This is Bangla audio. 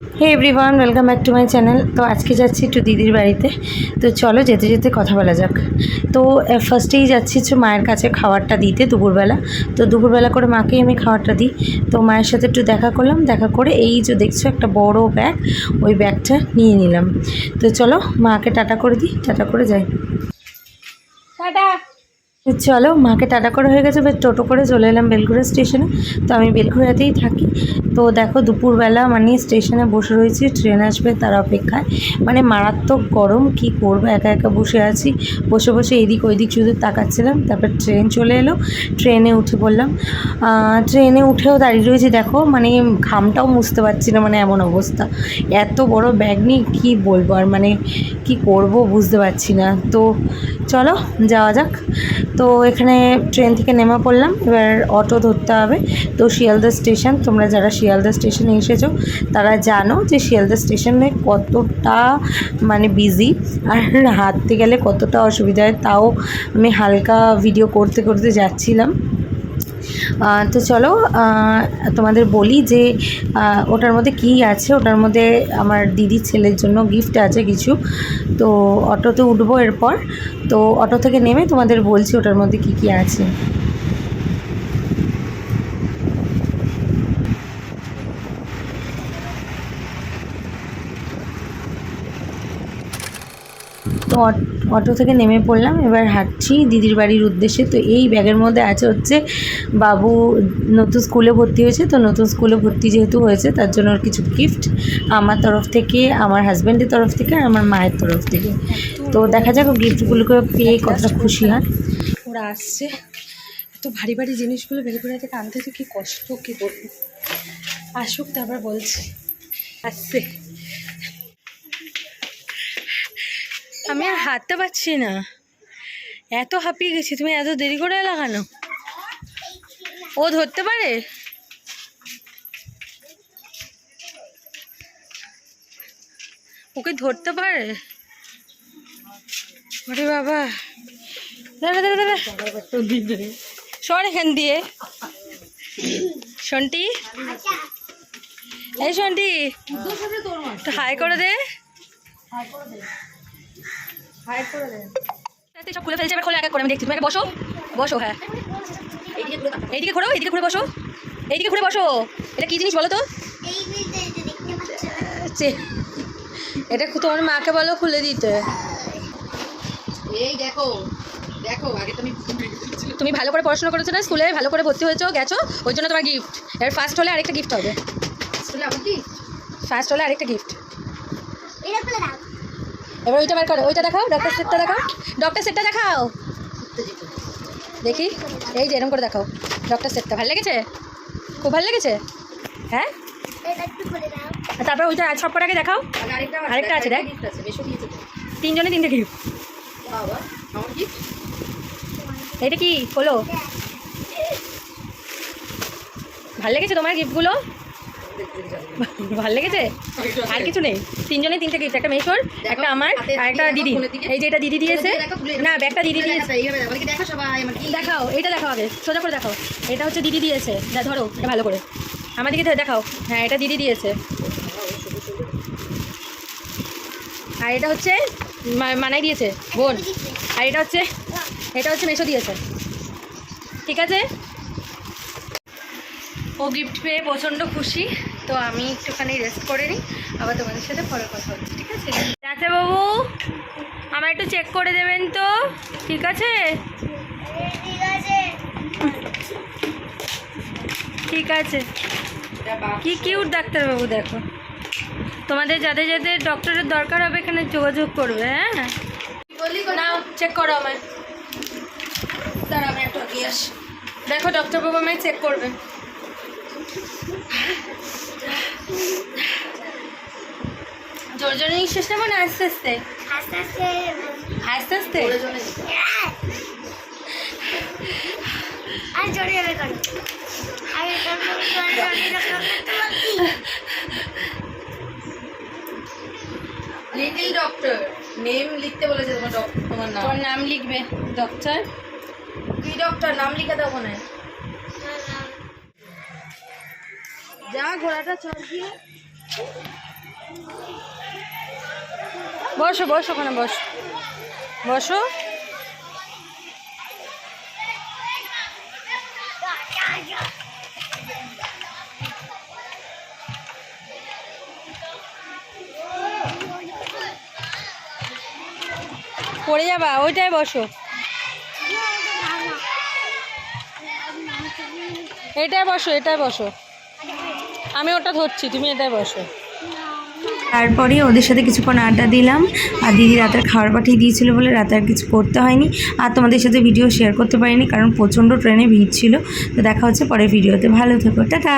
Hey everyone, welcome back to my channel. তো আজকে যাচ্ছি একটু দিদির বাড়িতে। তো চলো যেতে যেতে কথা বলা যাক। তো ফার্স্টেই যাচ্ছি মায়ের কাছে খাবারটা দিতে দুপুরবেলা। তো দুপুরবেলা করে মাকেই আমি খাবারটা দিই। তো মায়ের সাথে একটু দেখা করলাম, দেখা করে এই যে দেখছো একটা বড় ব্যাগ, ওই ব্যাগটা নিয়ে নিলাম। তো চলো মাকে টাটা করে দিই, টাটা করে যাই। টাটা। চলো মাকে টাটা করে হয়ে গেছে, বেশ টোটো করে চলে এলাম বেলঘড়িয়া স্টেশনে। তো আমি বেলঘড়িয়াতেই থাকি। তো দেখো দুপুরবেলা মানে স্টেশনে বসে রয়েছি, ট্রেন আসবে তার অপেক্ষায়। মানে মারাত্মক গরম, কি করবো, একা একা বসে আছি। বসে বসে এদিক ওইদিক শুধু তাকাচ্ছিলাম। তারপর ট্রেন চলে এলো, ট্রেনে উঠে পড়লাম। ট্রেনে উঠেও দাঁড়িয়ে রয়েছি, দেখো মানে ঘামটাও মুছতে পারছি না, মানে এমন অবস্থা। এত বড় ব্যাগ নিয়ে কী বলবো আর, মানে কি করব বুঝতে পারছি না। তো চলো যাওয়া যাক। তো এখানে ট্রেন থেকে নেমে পড়লাম, এবার অটো ধরতে হবে। তো শিয়ালদা স্টেশন, তোমরা যারা শিয়ালদা স্টেশনে এসেছো তারা জানো যে শিয়ালদা স্টেশনে কতটা মানে বিজি, আর হাঁটতে গেলে কতটা অসুবিধা হয়। তাও আমি হালকা ভিডিও করতে করতে যাচ্ছিলাম। তো চলো তোমাদের বলি যে ওটার মধ্যে কী আছে। ওটার মধ্যে আমার দিদির ছেলের জন্য গিফট আছে কিছু। তো অটোতে উঠবো এরপর। তো অটো থেকে নেমে তোমাদের বলছি ওটার মধ্যে কী কী আছে। তো অটো থেকে নেমে পড়লাম, এবার হাঁটছি দিদির বাড়ির উদ্দেশ্যে। তো এই ব্যাগের মধ্যে আছে হচ্ছে বাবু নতুন স্কুলে ভর্তি হয়েছে। তো নতুন স্কুলে ভর্তি যেহেতু হয়েছে তার জন্য ওর কিছু গিফট আমার তরফ থেকে, আমার হাজব্যান্ডের তরফ থেকে, আর আমার মায়ের তরফ থেকে। তো দেখা যাক গিফটগুলোকে পেয়ে কতটা খুশি হয়। ওরা আসছে, এত ভারী ভারী জিনিসগুলো বের করে থেকে আনতে হচ্ছে, কী কষ্ট, কী করবো। আসুক তারপর বলছি। আসছে, আমি আর হাঁটতে পারছি না, এত হাঁপিয়ে গেছি। তুমি এত দেরি করে লাগানো, ও ধরতে পারে? ওকে ধরতে পারে? আরে বাবা, দাঁড়া দাঁড়া দাঁড়া, সর এখান দিয়ে। শন্টি, এই শন্টি, একটু হাই করে দে। সব খুলে ফেলছে, এবার খোলা এক এক করে আমি দেখছি। তুমি বসো বসো, হ্যাঁ এইদিকে ঘোরো, এইদিকে ঘুরে বসো, এইদিকে ঘুরে বসো। এটা কি জিনিস বলো তো? এটা তোমার মাকে বলো খুলে দিতে। এই দেখো দেখো, আগে তুমি ভালো করে পড়াশোনা করেছো না, স্কুলে ভালো করে ভর্তি হয়েছো গেছো, ওই জন্য তোমার গিফট। এর ফার্স্ট হলে আরেকটা গিফট হবে। ফার্স্ট হলে আরেকটা গিফট। এবার ওইটা বার করো, ওইটা দেখাও, ডক্টর সেটটা দেখাও, ডক্টর সেটটা দেখাও দেখি। এই যে এরকম করে দেখাও ডক্টর সেটটা। ভালো লেগেছে? খুব ভালো লেগেছে, হ্যাঁ। তারপর ওইটা সব কটাকে আগে দেখাও। আরেকটা আছে দেখ, তিনজনে তিনটে গিফট। এটা কি হলো? ভাল লেগেছে তোমার গিফটগুলো? ভাল লেগেছে? আর কিছু নেই? তিনজনে তিনটে গিফট, একটা মেশোর, একটা আমার, আর একটা দিদি। এই যে এটা দিদি দিয়েছে, না ব্যাগটা দিদি দিয়েছে। দেখাও, এইটা দেখাও আগে, সোজা করে দেখাও। এটা হচ্ছে দিদি দিয়েছে, ধরো এটা ভালো করে আমার দিকে দেখাও। হ্যাঁ এটা দিদি দিয়েছে। আর এটা হচ্ছে মানাই দিয়েছে, বোন। আর এটা হচ্ছে মেশো দিয়েছে। ঠিক আছে, ও গিফট পেয়ে প্রচণ্ড খুশি। তো আমি একটুখানি রেস্ট করে নিই, আবার তোমাদের সাথে পরে কথা হচ্ছে, ঠিক আছে? ডাক্তারবাবু আমার একটু চেক করে দেবেন তো, ঠিক আছে? ঠিক আছে। কি কিউট ডাক্তারবাবু, দেখো। তোমাদের যাদের যাদের ডক্টরের দরকার হবে এখানে যোগাযোগ করবে, হ্যাঁ। নাও চেক করো আমায়, দাঁড়া আমি একটু এগিয়ে আসি। দেখো ডক্টরবাবু আমায় চেক করবে। জোর জোরে নিঃশ্বাস নেবো না আস্তে আস্তে? আস্তে আস্তে। লিটল ডক্টর নেম লিখতে বলেছে। তোমার নাম লিখবে ডক্টর। কি ডক্টর নাম লিখে দেবো না? যা ঘোড়াটা চড় দিয়ে বসো বসো, ওখানে বসো বসো। পড়ে যাবা, ওইটাই বসো, এটাই বসো, এটাই বসো, আমি ওটা ধরছি, তুমি এটাই বসো। তারপরে ওদের সাথে কিছুক্ষণ আড্ডা দিলাম, আর দিদি রাতের খাবার পাঠিয়ে দিয়েছিল বলে রাতে আর কিছু করতে হয়নি, আর তোমাদের সাথে ভিডিও শেয়ার করতে পারিনি কারণ প্রচণ্ড ট্রেনে ভিড় ছিল। তো দেখা হচ্ছে পরের ভিডিওতে, ভালো থেকো, টাটা।